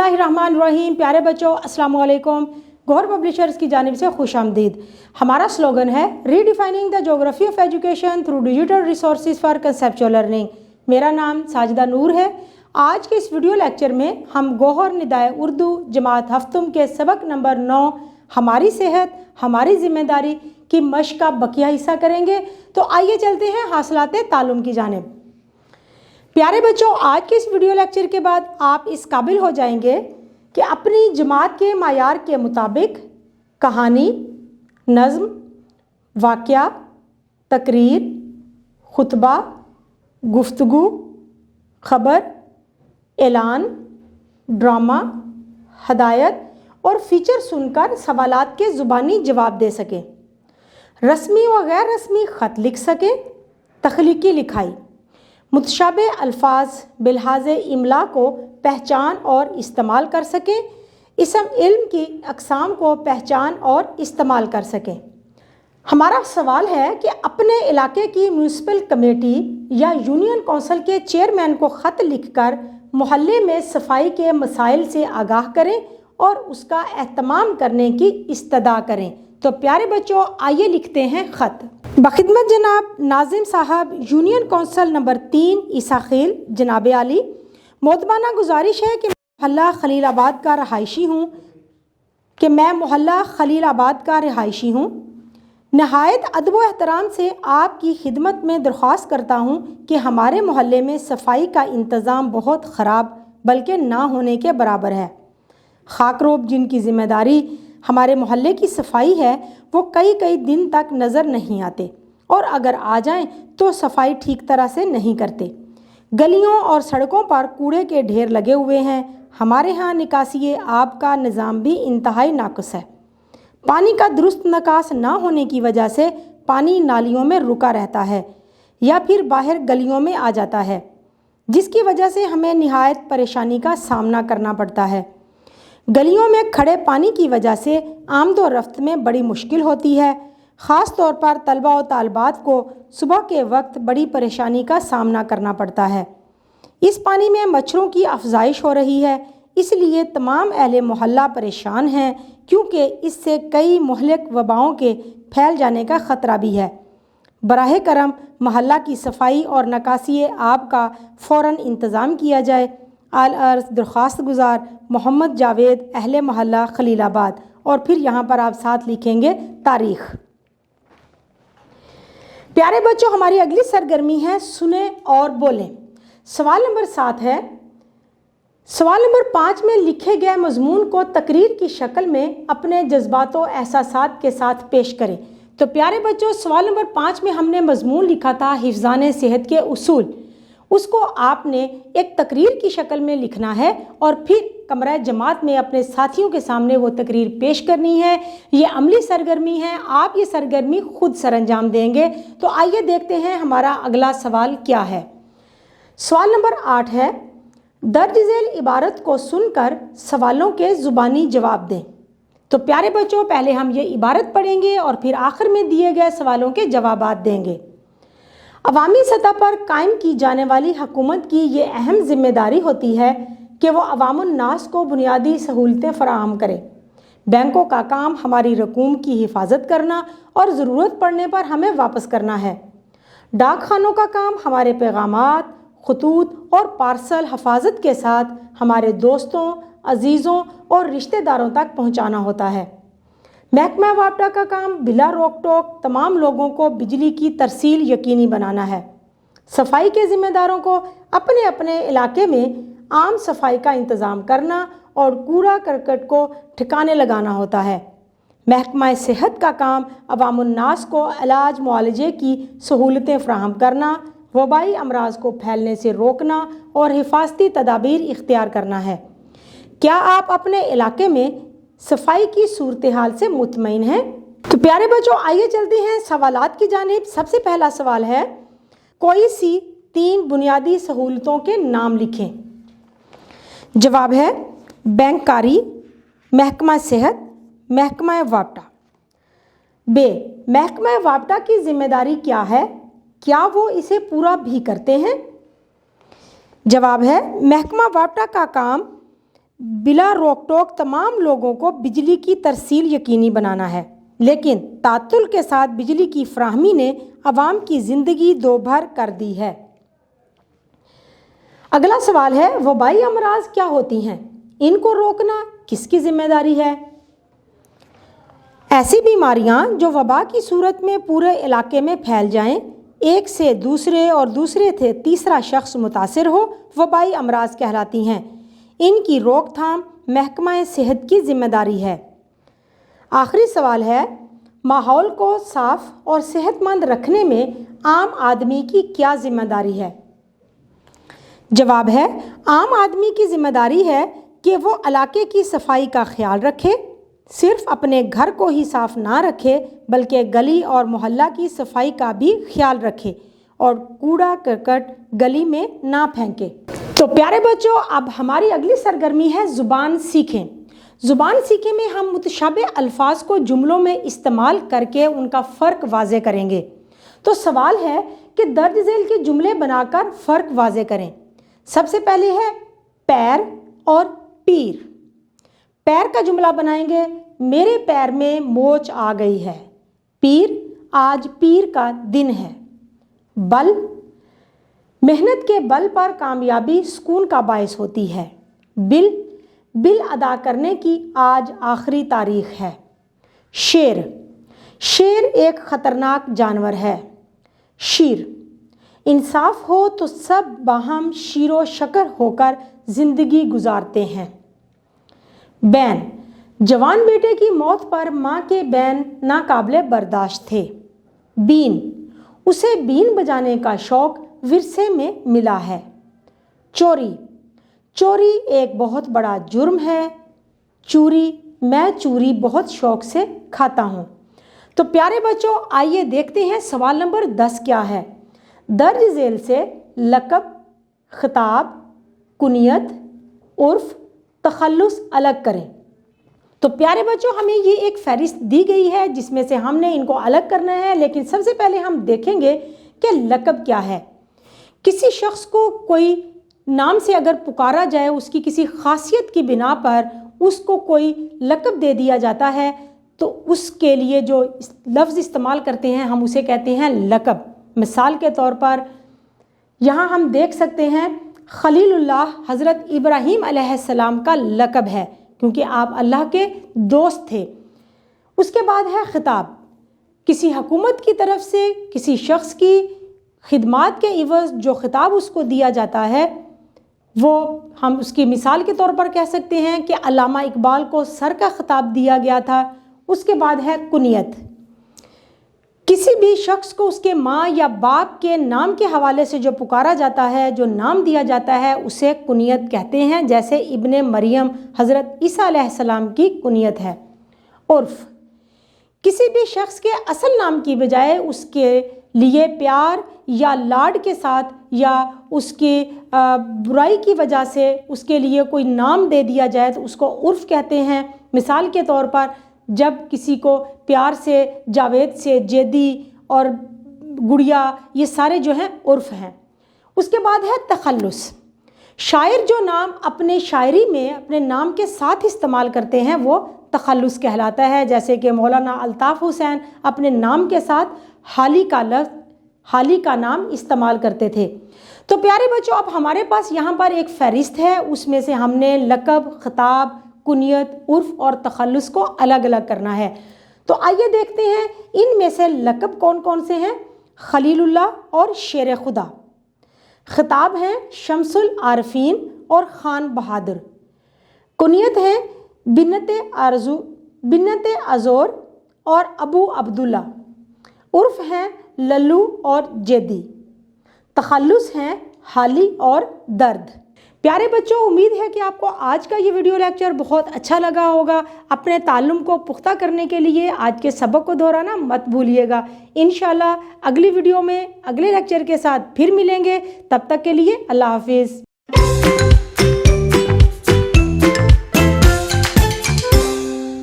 बिस्मिल्लाहिर्रहमानिर्रहीम। प्यारे बच्चों, अस्सलाम वालेकुम। गौहर पब्लिशर्स की जानिब से खुश आमदीद। हमारा स्लोगन है redefining the geography of education through digital resources for conceptual learning. मेरा नाम साजिदा नूर है। आज के इस वीडियो लेक्चर में हम गौहर निदाए उर्दू जमात हफ्तुम के सबक नंबर 9 हमारी सेहत हमारी जिम्मेदारी की मश्क का बकिया हिस्सा करेंगे। तो आइए चलते हैं हासिलाते तालुम की जानिब। प्यारे बच्चों, आज के इस वीडियो लेक्चर के बाद आप इस काबिल हो जाएंगे कि अपनी जमात के मायार के मुताबिक कहानी, नज़्म, वाक़या, तकरीर, खुतबा, गुफ्तगू, ख़बर, ऐलान, ड्रामा, हदायत और फ़ीचर सुनकर सवालात के ज़ुबानी जवाब दे सकें, रस्मी व गैर रस्मी ख़त लिख सकें, तख्लीकी लिखाई, मुतशाबे अल्फाज बिलहाज इमला को पहचान और इस्तेमाल कर सकें, इसम इल्म की अक़साम को पहचान और इस्तेमाल कर सकें। हमारा सवाल है कि अपने इलाके की म्यूनसिपल कमेटी या यूनियन कौंसिल के चेयरमैन को ख़त लिखकर मोहल्ले में सफाई के मसाइल से आगाह करें और उसका एहतमाम करने की इस्तदा करें। तो प्यारे बच्चों, आइए लिखते हैं ख़त। बखिदमत जनाब नाजिम साहब, यूनियन कौंसिल नंबर 3 ईसाखील, जनाब आली, मोतबाना गुजारिश है कि मोहल्ला खलीलाबाद का रहायशी हूँ। नहायत अदब व एहतराम से आपकी खिदमत में दरख्वास्त करता हूँ कि हमारे मोहल्ले में सफाई का इंतज़ाम बहुत ख़राब बल्कि ना होने के बराबर है। खाकरोब जिनकी ज़िम्मेदारी हमारे मोहल्ले की सफाई है वो कई कई दिन तक नज़र नहीं आते और अगर आ जाएं तो सफाई ठीक तरह से नहीं करते। गलियों और सड़कों पर कूड़े के ढेर लगे हुए हैं। हमारे यहाँ निकासी आब का निज़ाम भी इंतहाई नाक़ुस है। पानी का दुरुस्त निकास ना होने की वजह से पानी नालियों में रुका रहता है या फिर बाहर गलियों में आ जाता है, जिसकी वजह से हमें निहायत परेशानी का सामना करना पड़ता है। गलियों में खड़े पानी की वजह से आमद व रफ्त में बड़ी मुश्किल होती है। ख़ास तौर पर तलबा व तालबात को सुबह के वक्त बड़ी परेशानी का सामना करना पड़ता है। इस पानी में मच्छरों की अफजाइश हो रही है, इसलिए तमाम अहले मोहल्ला परेशान हैं क्योंकि इससे कई मुहलिक वबाओं के फैल जाने का ख़तरा भी है। बराह करम मोहल्ला की सफाई और निकासी आब का फ़ौरन इंतज़ाम किया जाए। आल अर्ज़ दरख्वास्त गुज़ार मोहम्मद जावेद, अहले मोहल्ला खलीलाबाद। और फिर यहाँ पर आप साथ लिखेंगे तारीख़। प्यारे बच्चों, हमारी अगली सरगर्मी है सुने और बोलें। सवाल नंबर 7 है। सवाल नंबर 5 में लिखे गए मज़मून को तकरीर की शक्ल में अपने जज्बात व एहसासात के साथ पेश करें। तो प्यारे बच्चों, सवाल नंबर 5 में हमने मज़मून लिखा था हिफ़्ज़ान सेहत के उसूल। उसको आपने एक तकरीर की शक्ल में लिखना है और फिर कमरा जमात में अपने साथियों के सामने वो तकरीर पेश करनी है। ये अमली सरगर्मी है, आप ये सरगर्मी खुद सरअंजाम देंगे। तो आइए देखते हैं हमारा अगला सवाल क्या है। सवाल नंबर 8 है। दर्ज झेल इबारत को सुनकर सवालों के ज़ुबानी जवाब दें। तो प्यारे बच्चों, पहले हम ये इबारत पढ़ेंगे और फिर आखिर में दिए गए सवालों के जवाबात देंगे। अवामी सतह पर कायम की जाने वाली हुकूमत की ये अहम जिम्मेदारी होती है कि वो अवामुन्नास को बुनियादी सहूलतें फराहम करे। बैंकों का काम हमारी रकूम की हिफाजत करना और ज़रूरत पड़ने पर हमें वापस करना है। डाक खानों का काम हमारे पैगामात, खतूत और पार्सल हिफाजत के साथ हमारे दोस्तों, अजीज़ों और रिश्तेदारों तक पहुँचाना होता है। महकमा वापडा का काम बिला रोक टोक तमाम लोगों को बिजली की तरसील यकीनी बनाना है। सफाई के ज़िम्मेदारों को अपने अपने इलाके में आम सफाई का इंतज़ाम करना और कूड़ा करकट को ठिकाने लगाना होता है। महकमा सेहत का काम अवामुन्नास को इलाज मुआलजे की सहूलतें फराहम करना, वबाई अमराज को फैलने से रोकना और हिफाजती तदाबीर इख्तियार करना है। क्या आप अपने इलाके में सफाई की सूरत हाल से मुतमईन हैं? तो प्यारे बच्चों, आइए चलते हैं सवालात की जानिब। सबसे पहला सवाल है, कोई सी 3 बुनियादी सहूलतों के नाम लिखें। जवाब है बैंककारी, महकमा सेहत, महकमा वापडा। बे, महकमा वापडा की जिम्मेदारी क्या है? क्या वो इसे पूरा भी करते हैं? जवाब है महकमा वापडा का काम بلا روک ٹوک تمام لوگوں کو بجلی کی ترسیل یقینی بنانا ہے، لیکن تعطل کے ساتھ بجلی کی فراہمی نے عوام کی زندگی دوبھر کر دی ہے۔ اگلا سوال ہے، وبائی امراض کیا ہوتی ہیں؟ ان کو روکنا کس کی ذمہ داری ہے؟ ایسی بیماریاں جو وبا کی صورت میں پورے علاقے میں پھیل جائیں، ایک سے دوسرے اور دوسرے سے تیسرا شخص متاثر ہو، وبائی امراض کہلاتی ہیں۔ ان کی روک تھام محکمہ صحت کی ذمہ داری ہے۔ آخری سوال ہے، ماحول کو صاف اور صحت مند رکھنے میں عام آدمی کی کیا ذمہ داری ہے؟ جواب ہے، عام آدمی کی ذمہ داری ہے کہ وہ علاقے کی صفائی کا خیال رکھے، صرف اپنے گھر کو ہی صاف نہ رکھے بلکہ گلی اور محلہ کی صفائی کا بھی خیال رکھے اور کوڑا کرکٹ گلی میں نہ پھینکے۔ تو پیارے بچوں، اب ہماری اگلی سرگرمی ہے زبان سیکھیں۔ زبان سیکھیں میں ہم متشابہ الفاظ کو جملوں میں استعمال کر کے ان کا فرق واضح کریں گے۔ تو سوال ہے کہ درج ذیل کے جملے بنا کر فرق واضح کریں۔ سب سے پہلے ہے پیر اور پیر۔ پیر کا جملہ بنائیں گے، میرے پیر میں موچ آ گئی ہے۔ پیر، آج پیر کا دن ہے۔ بل، محنت کے بل پر کامیابی سکون کا باعث ہوتی ہے۔ بل، بل ادا کرنے کی آج آخری تاریخ ہے۔ شیر، شیر ایک خطرناک جانور ہے۔ شیر، انصاف ہو تو سب باہم شیر و شکر ہو کر زندگی گزارتے ہیں۔ بین، جوان بیٹے کی موت پر ماں کے بین ناقابل برداشت تھے۔ بین، اسے بین بجانے کا شوق ورثے میں ملا ہے۔ چوری، چوری ایک بہت بڑا جرم ہے۔ چوری، میں چوری بہت شوق سے کھاتا ہوں۔ تو پیارے بچوں، آئیے دیکھتے ہیں سوال نمبر 10 کیا ہے۔ درج ذیل سے لقب، خطاب، کنیت، عرف، تخلص الگ کریں۔ تو پیارے بچوں، ہمیں یہ ایک فہرست دی گئی ہے جس میں سے ہم نے ان کو الگ کرنا ہے، لیکن سب سے پہلے ہم دیکھیں گے کہ لقب کیا ہے۔ کسی شخص کو کوئی نام سے اگر پکارا جائے، اس کی کسی خاصیت کی بنا پر اس کو کوئی لقب دے دیا جاتا ہے تو اس کے لیے جو لفظ استعمال کرتے ہیں ہم اسے کہتے ہیں لقب۔ مثال کے طور پر یہاں ہم دیکھ سکتے ہیں خلیل اللہ حضرت ابراہیم علیہ السلام کا لقب ہے، کیونکہ آپ اللہ کے دوست تھے۔ اس کے بعد ہے خطاب، کسی حکومت کی طرف سے کسی شخص کی خدمات کے عوض جو خطاب اس کو دیا جاتا ہے، وہ ہم اس کی مثال کے طور پر کہہ سکتے ہیں کہ علامہ اقبال کو سر کا خطاب دیا گیا تھا۔ اس کے بعد ہے کنیت، کسی بھی شخص کو اس کے ماں یا باپ کے نام کے حوالے سے جو پکارا جاتا ہے، جو نام دیا جاتا ہے، اسے کنیت کہتے ہیں، جیسے ابن مریم حضرت عیسیٰ علیہ السلام کی کنیت ہے۔ عرف، کسی بھی شخص کے اصل نام کی بجائے اس کے لیے پیار یا لاڈ کے ساتھ یا اس کی برائی کی وجہ سے اس کے لیے کوئی نام دے دیا جائے تو اس کو عرف کہتے ہیں۔ مثال کے طور پر جب کسی کو پیار سے جاوید سے جیدی اور گڑیا، یہ سارے جو ہیں عرف ہیں۔ اس کے بعد ہے تخلص، شاعر جو نام اپنے شاعری میں اپنے نام کے ساتھ استعمال کرتے ہیں وہ تخلص کہلاتا ہے، جیسے کہ مولانا الطاف حسین اپنے نام کے ساتھ حالی کا لفظ، حالی کا نام استعمال کرتے تھے۔ تو پیارے بچوں، اب ہمارے پاس یہاں پر ایک فہرست ہے، اس میں سے ہم نے لقب، خطاب، کنیت، عرف اور تخلص کو الگ الگ کرنا ہے۔ تو آئیے دیکھتے ہیں ان میں سے لقب کون کون سے ہیں۔ خلیل اللہ اور شیر خدا۔ خطاب ہیں شمس العارفین اور خان بہادر۔ کنیت ہیں بنت ازور اور ابو عبداللہ۔ عرف ہیں للو اور جیدی۔ تخلص ہیں حالی اور درد۔ پیارے بچوں، امید ہے کہ آپ کو آج کا یہ ویڈیو لیکچر بہت اچھا لگا ہوگا۔ اپنے تعلم کو پختہ کرنے کے لیے آج کے سبق کو دہرانا مت بھولیے گا۔ انشاءاللہ اگلی ویڈیو میں اگلے لیکچر کے ساتھ پھر ملیں گے، تب تک کے لیے اللہ حافظ۔